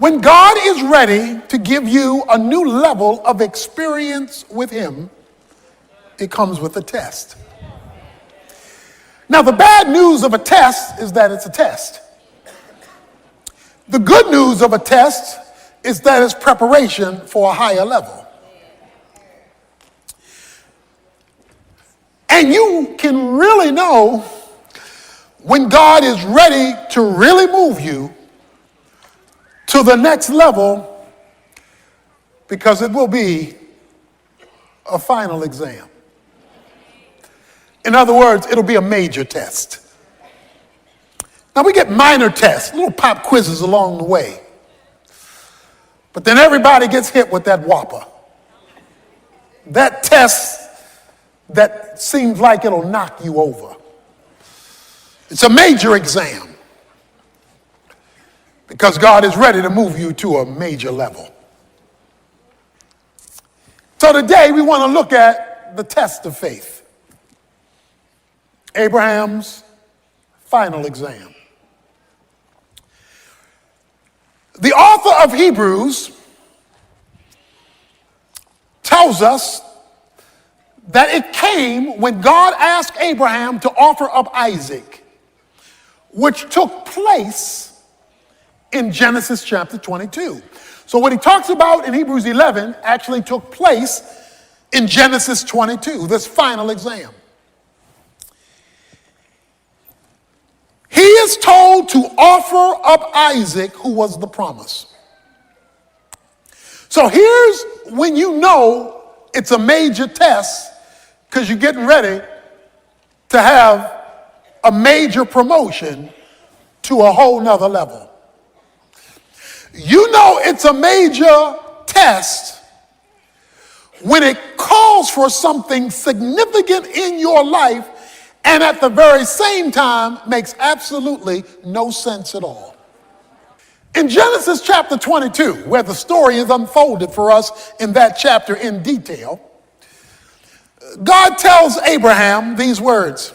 When God is ready to give you a new level of experience with him, it comes with a test. Now, the bad news of a test is that it's a test. The good news of a test is that it's preparation for a higher level. And you can really know when God is ready to really move you to the next level, because it will be a final exam. In other words, it'll be a major test. Now, we get minor tests, little pop quizzes along the way. But then everybody gets hit with that whopper. That test that seems like it'll knock you over. It's a major exam, because God is ready to move you to a major level. So today we want to look at the test of faith. Abraham's final exam. The author of Hebrews tells us that it came when God asked Abraham to offer up Isaac, which took place in Genesis chapter 22. So what he talks about in Hebrews 11 actually took place in Genesis 22, this final exam. He is told to offer up Isaac, who was the promise. So here's when you know it's a major test, because you're getting ready to have a major promotion to a whole nother level. You know it's a major test when it calls for something significant in your life and at the very same time makes absolutely no sense at all. In Genesis chapter 22, where the story is unfolded for us in that chapter in detail, God tells Abraham these words.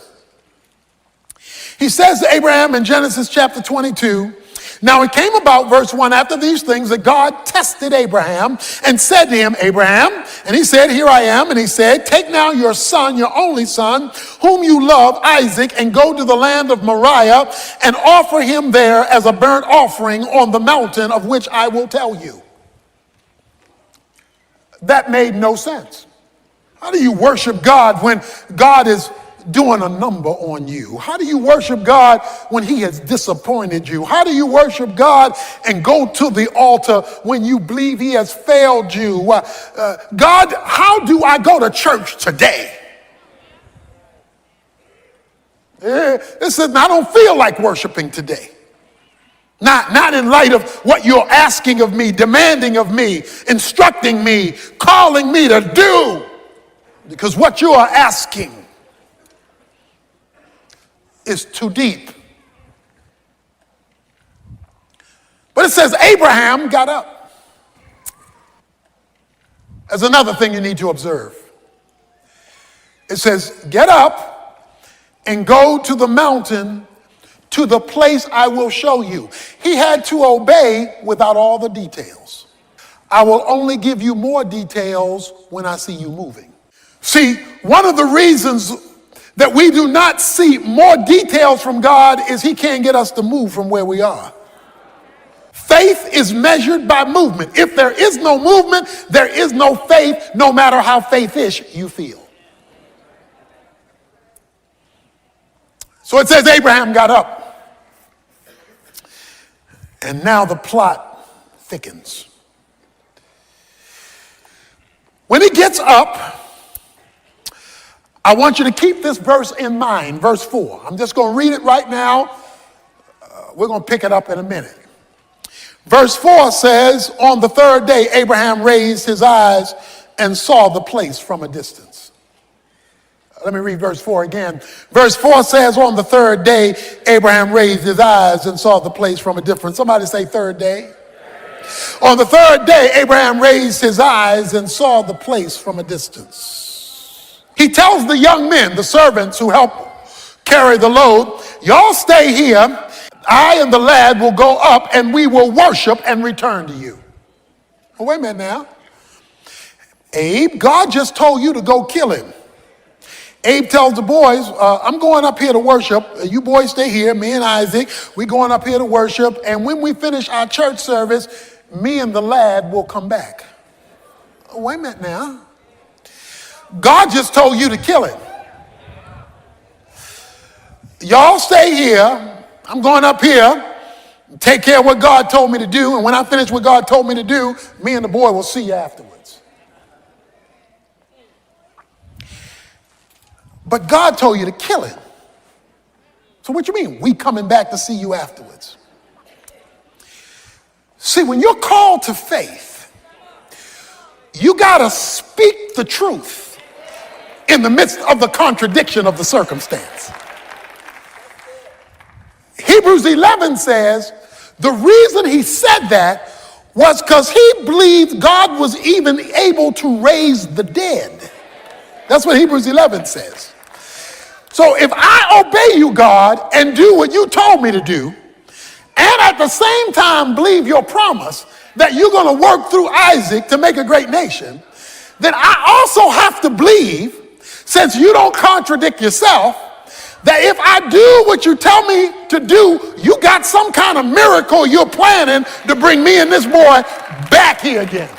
He says to Abraham in Genesis chapter 22, now it came about, verse 1, after these things that God tested Abraham and said to him, Abraham, and he said, here I am. And he said, take now your son, your only son, whom you love, Isaac, and go to the land of Moriah and offer him there as a burnt offering on the mountain of which I will tell you. That made no sense. How do you worship God when God is doing a number on you? How do you worship God when he has disappointed you? How do you worship God and go to the altar when you believe he has failed you? God, how do I go to church today? Listen, I don't feel like worshiping today. Not in light of what you're asking of me, demanding of me, instructing me, calling me to do. Because what you are asking is too deep. But it says Abraham got up. There's another thing you need to observe. It says, get up and go to the mountain, to the place I will show you. He had to obey without all the details. I will only give you more details when I see you moving. See, one of the reasons that we do not see more details from God is he can't get us to move from where we are. Faith is measured by movement. If there is no movement, there is no faith, no matter how faith-ish you feel. So it says Abraham got up. And now the plot thickens. When he gets up, I want you to keep this verse in mind, verse 4. I'm just going to read it right now. We're going to pick it up in a minute. Verse 4 says, on the third day, Abraham raised his eyes and saw the place from a distance. Let me read verse 4 again. Verse 4 says, on the third day, Abraham raised his eyes and saw the place from a distance. Somebody say third day. On the third day, Abraham raised his eyes and saw the place from a distance. He tells the young men, the servants who help carry the load, y'all stay here. I and the lad will go up and we will worship and return to you. Oh, wait a minute now. Abe, God just told you to go kill him. Abe tells the boys, I'm going up here to worship. You boys stay here, me and Isaac. We're going up here to worship. And when we finish our church service, me and the lad will come back. Oh, wait a minute now. God just told you to kill him. Y'all stay here. I'm going up here, take care of what God told me to do. And when I finish what God told me to do, me and the boy will see you afterwards. But God told you to kill him. So what you mean? We coming back to see you afterwards. See, when you're called to faith, you got to speak the truth in the midst of the contradiction of the circumstance. Hebrews 11 says the reason he said that was because he believed God was even able to raise the dead. That's what Hebrews 11 says. So if I obey you, God, and do what you told me to do, and at the same time believe your promise that you're going to work through Isaac to make a great nation, then I also have to believe, since you don't contradict yourself, that if I do what you tell me to do, you got some kind of miracle you're planning to bring me and this boy back here again.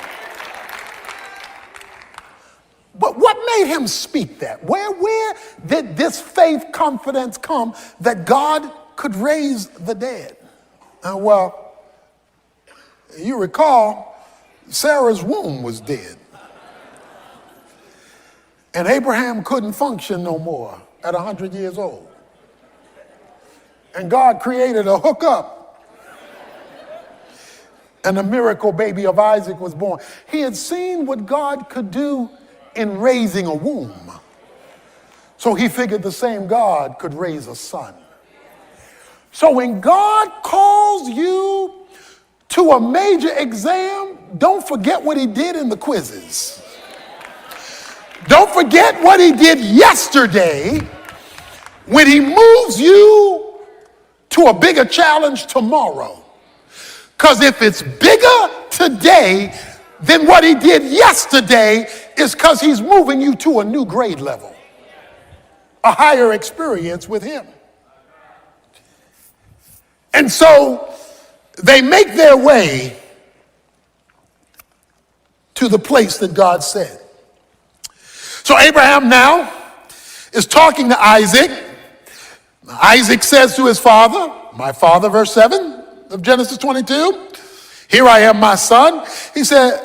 But what made him speak that? Where did this faith confidence come that God could raise the dead? Well, you recall, Sarah's womb was dead. And Abraham couldn't function no more at 100 years old. And God created a hookup. And the miracle baby of Isaac was born. He had seen what God could do in raising a womb. So he figured the same God could raise a son. So when God calls you to a major exam, don't forget what he did in the quizzes. Don't forget what he did yesterday when he moves you to a bigger challenge tomorrow. Because if it's bigger today than what he did yesterday, is because he's moving you to a new grade level, a higher experience with him. And so they make their way to the place that God said. So Abraham now is talking to Isaac. Isaac says to his father, my father, verse 7 of Genesis 22, here I am, my son. He said,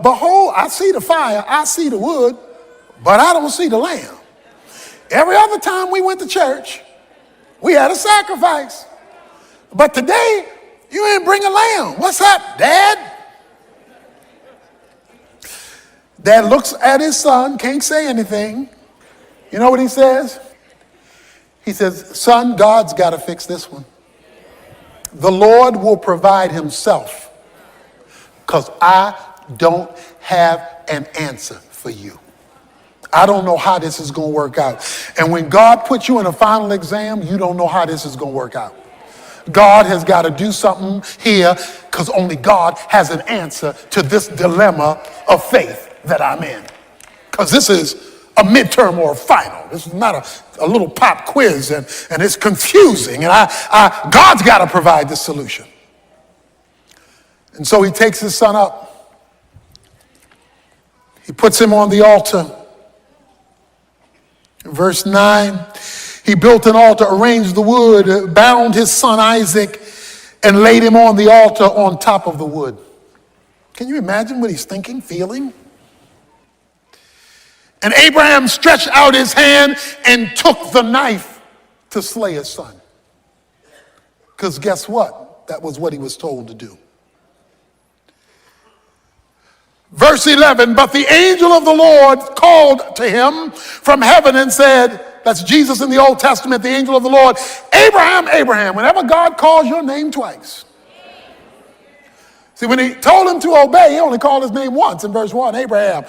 behold, I see the fire, I see the wood, but I don't see the lamb. Every other time we went to church, we had a sacrifice. But today, you ain't bring a lamb. What's up, Dad? Dad looks at his son, can't say anything. You know what he says? He says, son, God's got to fix this one. The Lord will provide himself, because I don't have an answer for you. I don't know how this is going to work out. And when God puts you in a final exam, you don't know how this is going to work out. God has got to do something here, because only God has an answer to this dilemma of faith that I'm in. Because this is a midterm or a final. This is not a little pop quiz, and it's confusing. And God's got to provide the solution. And so he takes his son up. He puts him on the altar. Verse 9, he built an altar, arranged the wood, bound his son Isaac, and laid him on the altar on top of the wood. Can you imagine what he's thinking, feeling? And Abraham stretched out his hand and took the knife to slay his son. Because guess what? That was what he was told to do. Verse 11, but the angel of the Lord called to him from heaven and said, that's Jesus in the Old Testament, the angel of the Lord, Abraham, Abraham. Whenever God calls your name twice. See, when he told him to obey, he only called his name once in verse 1, Abraham.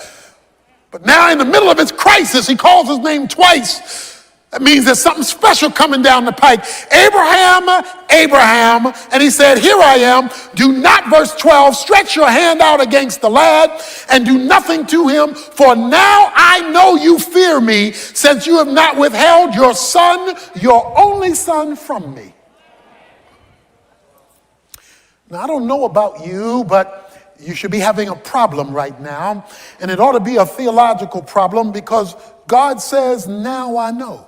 But now in the middle of his crisis, he calls his name twice. That means there's something special coming down the pike. Abraham, Abraham, and he said, here I am. Do not, verse 12, stretch your hand out against the lad and do nothing to him, for now I know you fear me, since you have not withheld your son, your only son, from me. Now, I don't know about you, but you should be having a problem right now, and it ought to be a theological problem, because God says, now I know.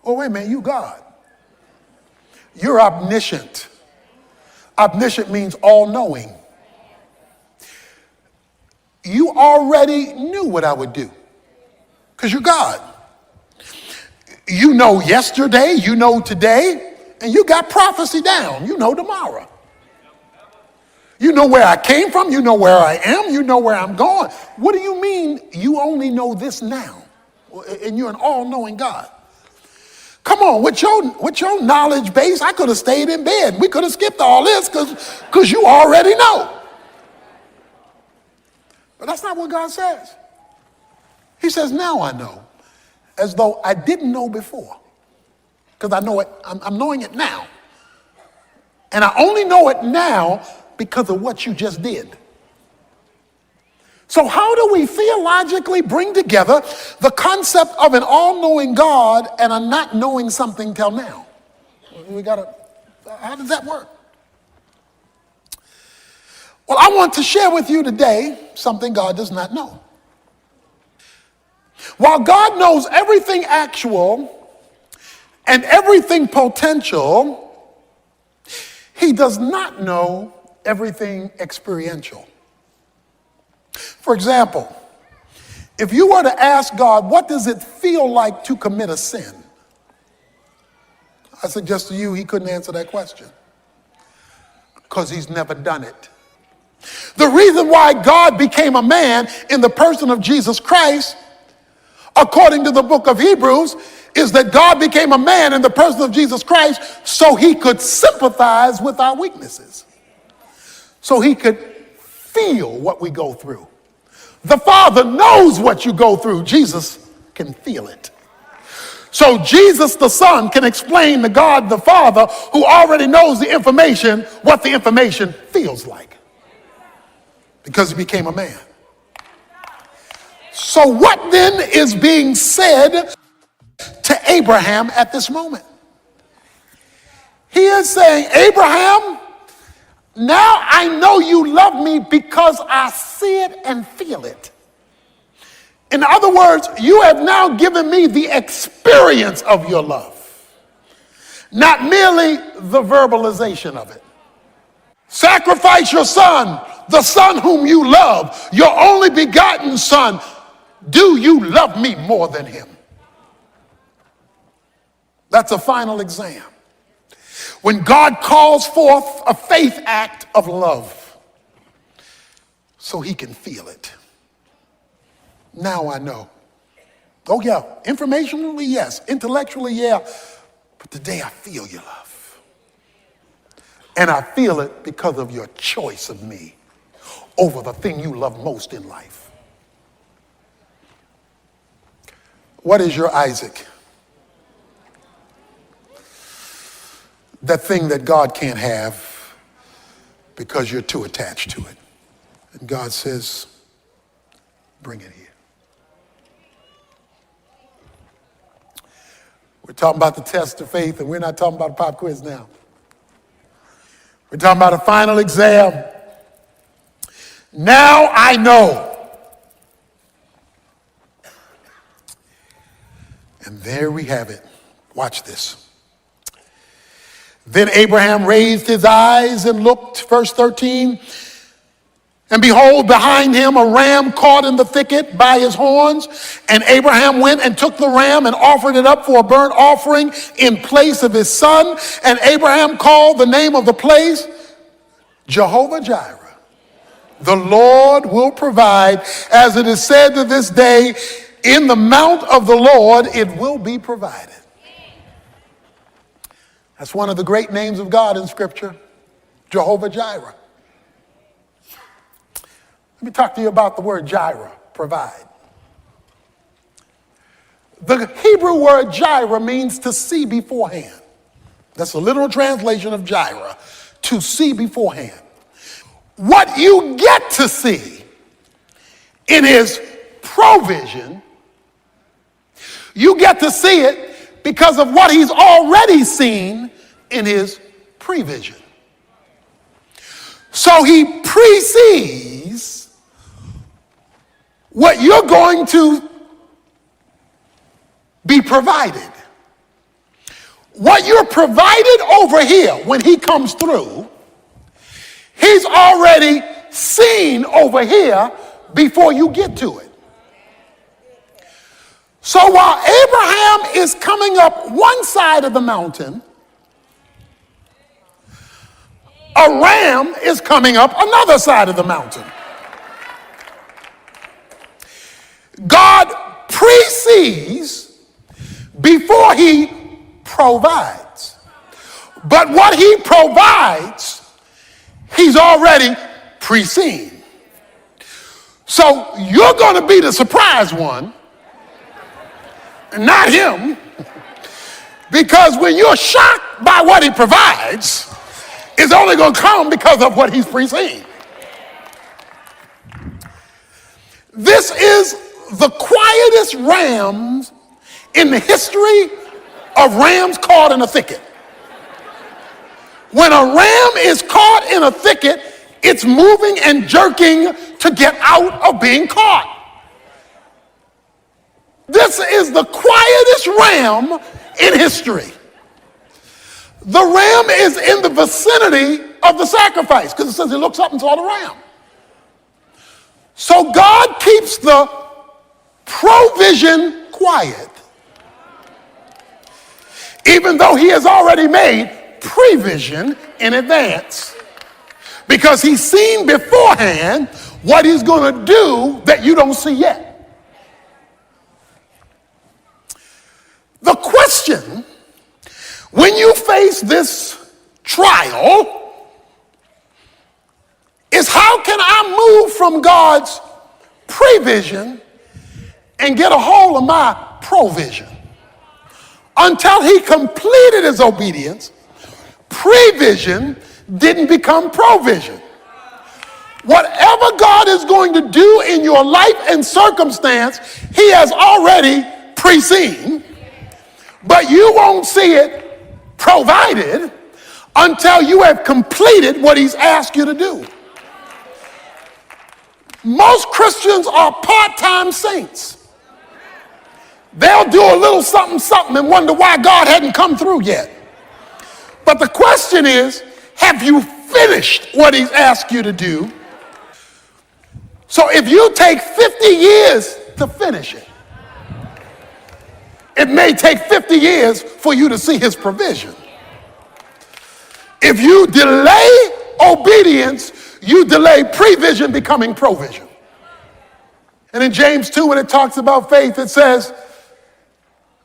Oh, wait a minute, you God. You're omniscient. Omniscient means all-knowing. You already knew what I would do, because you're God. You know yesterday, you know today, and you got prophecy down. You know tomorrow. You know where I came from, you know where I am, you know where I'm going. What do you mean you only know this now? And you're an all-knowing God. Come on, with your knowledge base, I could have stayed in bed. We could have skipped all this because you already know. But that's not what God says. He says, now I know, as though I didn't know before. Because I know it, I'm knowing it now. And I only know it now because of what you just did. So how do we theologically bring together the concept of an all-knowing God and a not knowing something till now? How does that work? Well, I want to share with you today something God does not know. While God knows everything actual and everything potential, he does not know everything experiential. For example, if you were to ask God, what does it feel like to commit a sin? I suggest to you he couldn't answer that question because he's never done it. The reason why God became a man in the person of Jesus Christ, according to the book of Hebrews, is that God became a man in the person of Jesus Christ so he could sympathize with our weaknesses, so he could feel what we go through. The Father knows what you go through. Jesus can feel it. So Jesus the Son can explain to God the Father, who already knows the information, what the information feels like, because he became a man. So what then is being said to Abraham at this moment? He is saying, Abraham, now I know you love me because I see it and feel it. In other words, you have now given me the experience of your love, not merely the verbalization of it. Sacrifice your son, the son whom you love, your only begotten son. Do you love me more than him? That's a final exam. When God calls forth a faith act of love so he can feel it. Now I know. Oh yeah, informationally, yes. Intellectually, yeah. But today I feel your love. And I feel it because of your choice of me over the thing you love most in life. What is your Isaac? That thing that God can't have because you're too attached to it. And God says, bring it here. We're talking about the test of faith, and we're not talking about a pop quiz now. We're talking about a final exam. Now I know. And there we have it. Watch this. Then Abraham raised his eyes and looked, verse 13, and behold, behind him a ram caught in the thicket by his horns. And Abraham went and took the ram and offered it up for a burnt offering in place of his son. And Abraham called the name of the place Jehovah Jireh. The Lord will provide, as it is said to this day, in the mount of the Lord it will be provided. That's one of the great names of God in Scripture, Jehovah Jireh. Let me talk to you about the word Jireh, provide. The Hebrew word Jireh means to see beforehand. That's a literal translation of Jireh, to see beforehand. What you get to see in his provision, you get to see it because of what he's already seen in his prevision. So he precedes what you're going to be provided. What you're provided over here when he comes through, he's already seen over here before you get to it. So while Abraham is coming up one side of the mountain, a ram is coming up another side of the mountain. God precedes before he provides. But what he provides, he's already pre-seen. So you're going to be the surprise one, not him, because when you're shocked by what he provides, it's only going to come because of what he's pre-seen. This is the quietest rams in the history of rams caught in a thicket. When a ram is caught in a thicket, it's moving and jerking to get out of being caught. This is the quietest ram in history. The ram is in the vicinity of the sacrifice because it says he looks up and saw the ram. So God keeps the provision quiet, even though he has already made prevision in advance, because he's seen beforehand what he's going to do that you don't see yet. The question, when you face this trial, is how can I move from God's prevision and get a hold of my provision? Until he completed his obedience, prevision didn't become provision. Whatever God is going to do in your life and circumstance, he has already pre-seen, but you won't see it provided until you have completed what he's asked you to do. Most Christians are part-time saints. They'll do a little something, something and wonder why God hadn't come through yet. But the question is, have you finished what he's asked you to do? So if you take 50 years to finish it, it may take 50 years for you to see his provision. If you delay obedience, you delay prevision becoming provision. And in James 2, when it talks about faith, it says,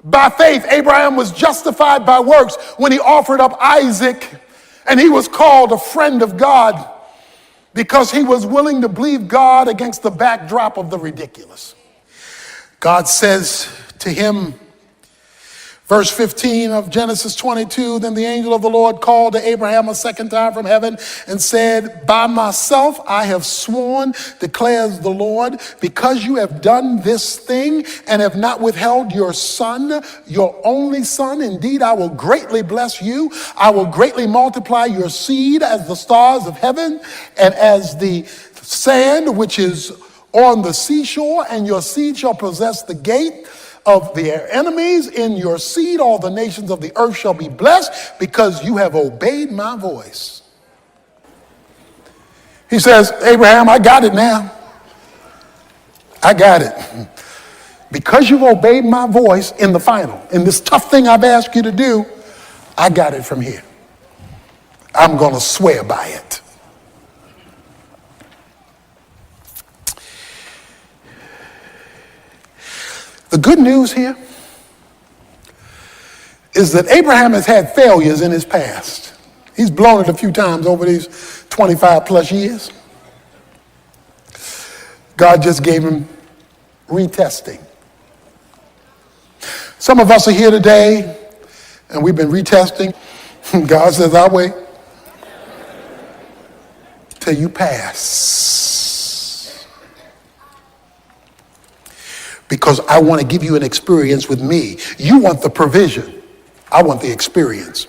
by faith, Abraham was justified by works when he offered up Isaac, and he was called a friend of God because he was willing to believe God against the backdrop of the ridiculous. God says to him, verse 15 of Genesis 22, then the angel of the Lord called to Abraham a second time from heaven and said, by myself I have sworn, declares the Lord, because you have done this thing and have not withheld your son, your only son. Indeed, I will greatly bless you. I will greatly multiply your seed as the stars of heaven and as the sand which is on the seashore, and your seed shall possess the gate of their enemies. In your seed all the nations of the earth shall be blessed, because you have obeyed my voice. He says, Abraham, I got it now. I got it. Because you've obeyed my voice in the final, in this tough thing I've asked you to do, I got it from here. I'm going to swear by it. The good news here is that Abraham has had failures in his past. He's blown it a few times over these 25 plus years. God just gave him retesting. Some of us are here today, and we've been retesting. God says, I'll wait till you pass. Because I want to give you an experience with me. You want the provision. I want the experience.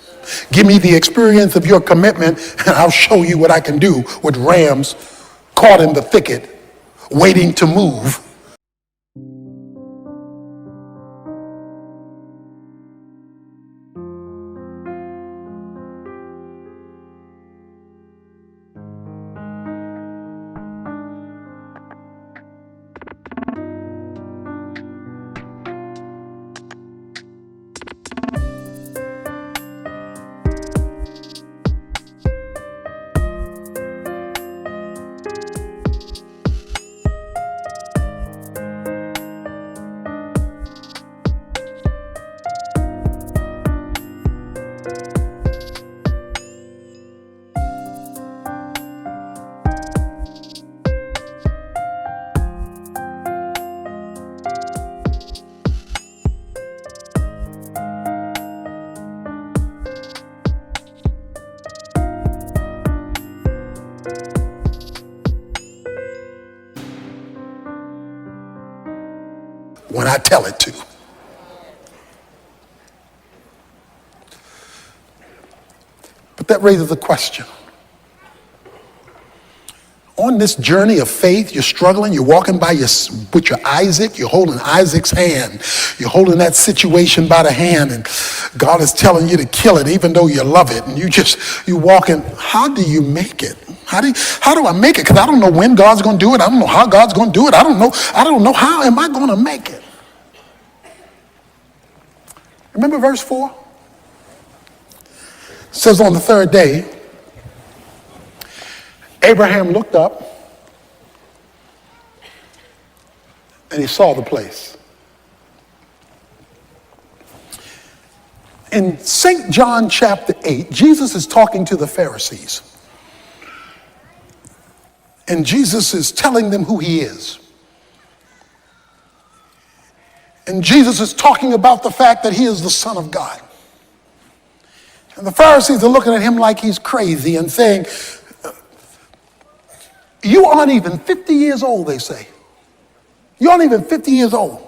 Give me the experience of your commitment, and I'll show you what I can do with rams caught in the thicket, waiting to move. When I tell it to. But that raises a question. On this journey of faith, you're struggling, you're walking with your Isaac, you're holding Isaac's hand. You're holding that situation by the hand, and God is telling you to kill it even though you love it. And you're walking. How do you make it? How do I make it? Because I don't know when God's going to do it. I don't know how God's going to do it. I don't know how am I going to make it? Remember verse 4? It says on the third day, Abraham looked up and he saw the place. In St. John chapter 8, Jesus is talking to the Pharisees. And Jesus is telling them who he is. And Jesus is talking about the fact that he is the Son of God. And the Pharisees are looking at him like he's crazy and saying, you aren't even 50 years old, they say. You aren't even 50 years old.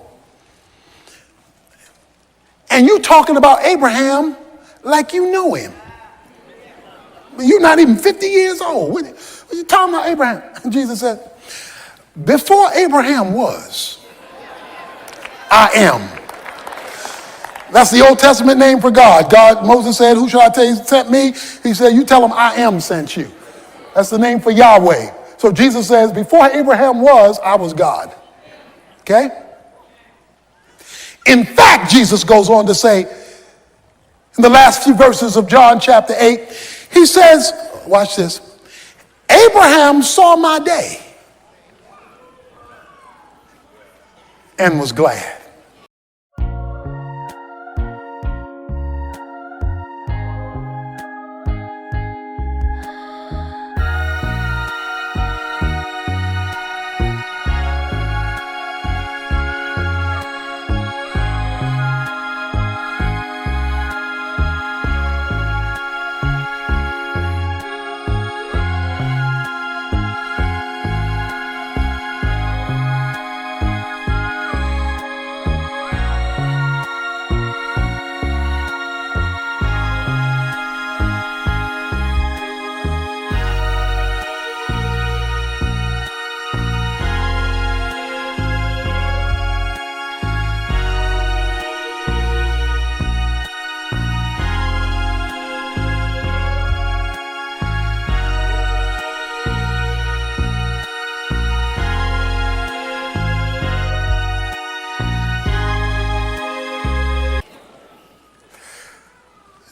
And you're talking about Abraham like you know him. You're not even 50 years old. What are you talking about Abraham? And Jesus said, before Abraham was, I am. That's the Old Testament name for God. Moses said, who shall I tell you sent me? He said, you tell him I am sent you. That's the name for Yahweh. So Jesus says, before Abraham was, I was God. Okay? In fact, Jesus goes on to say, in the last few verses of John chapter 8, he says, watch this, Abraham saw my day and was glad.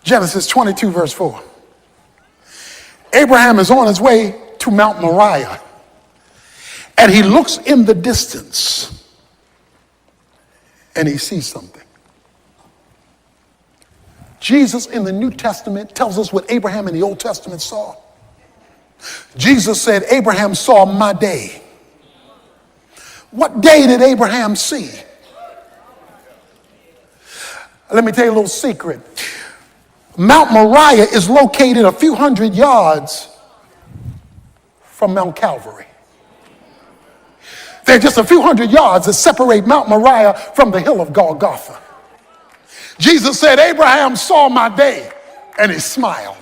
Genesis 22, verse 4. Abraham is on his way to Mount Moriah, and he looks in the distance, and he sees something. Jesus in the New Testament tells us what Abraham in the Old Testament saw. Jesus said, Abraham saw my day. What day did Abraham see? Let me tell you a little secret. Mount Moriah is located a few hundred yards from Mount Calvary. There are just a few hundred yards that separate Mount Moriah from the hill of Golgotha. Jesus said, Abraham saw my day, and he smiled.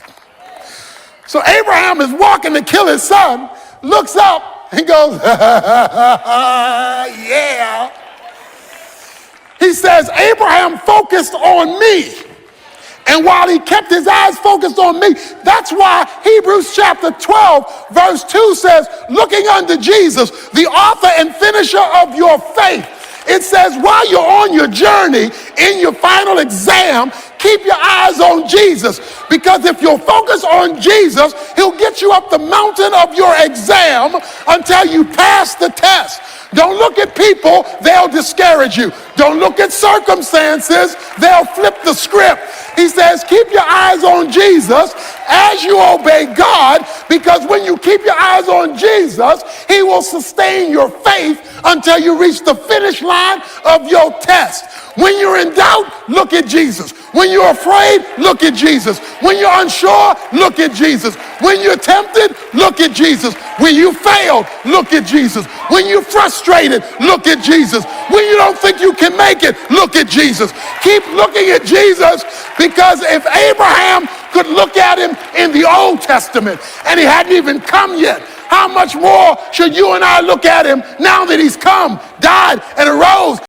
So Abraham is walking to kill his son, looks up and goes, yeah. He says, Abraham focused on me. And while he kept his eyes focused on me, that's why Hebrews chapter 12, verse 2 says, looking unto Jesus, the author and finisher of your faith. It says, while you're on your journey, in your final exam, keep your eyes on Jesus. Because if you'll focus on Jesus, he'll get you up the mountain of your exam until you pass the test. Don't look at people, they'll discourage you. Don't look at circumstances, they'll flip the script. He says, keep your eyes on Jesus as you obey God, because when you keep your eyes on Jesus, he will sustain your faith until you reach the finish line of your test. When you're in doubt, look at Jesus. When you're afraid, look at Jesus. When you're unsure, look at Jesus. When you're tempted, look at Jesus. When you failed, look at Jesus. When you're frustrated, look at Jesus. When you don't think you can make it, look at Jesus. Keep looking at Jesus, because if Abraham could look at him in the Old Testament and he hadn't even come yet, how much more should you and I look at him now that he's come, died, and arose?